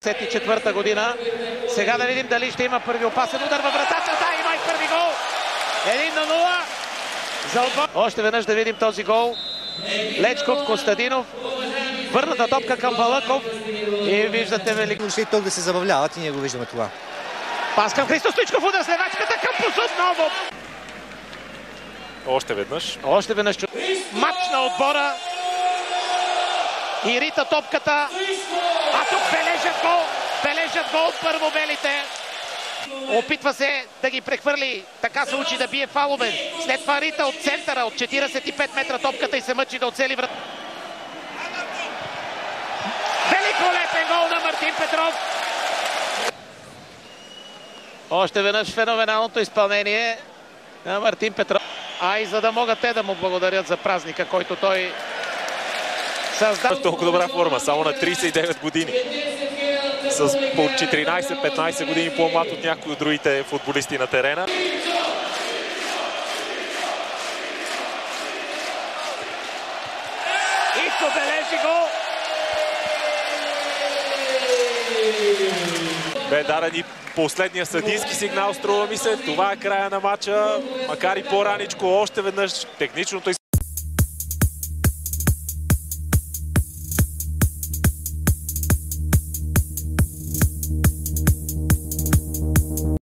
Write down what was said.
1994 година. Сега да видим дали ще има първи опасен удар във вратата. Да, има и първи гол. 1-0 за отбор. Още веднъж да видим този гол. Лечков, Костадинов. Върната топка към Балъков. И виждате велико. Ще и тук да се забавляват и ние го виждаме това. Пас към Христо Стоичков, удар с левачката към Пус отново. Още веднъж. Още веднъж. Матч на отбора. И рита топката. А тук бележат гол. Бележат гол първо белите. Опитва се да ги прехвърли. Така се учи да бие фалове. След това рита от центъра, от 45 метра топката и се мъчи да оцели врат. Великолепен гол на Мартин Петров. Още веднъж феноменалното изпълнение на Мартин Петров. А и за да могат те да му благодарят за празника, който той създава. Толкова добра форма, само на 39 години. С по 14-15 години по-млад от някои от другите футболисти на терена. Иско бележи гол. Бе даден и последния съдийски сигнал, струва ми се. Това е края на матча, макар и по-раничко. Още веднъж техничното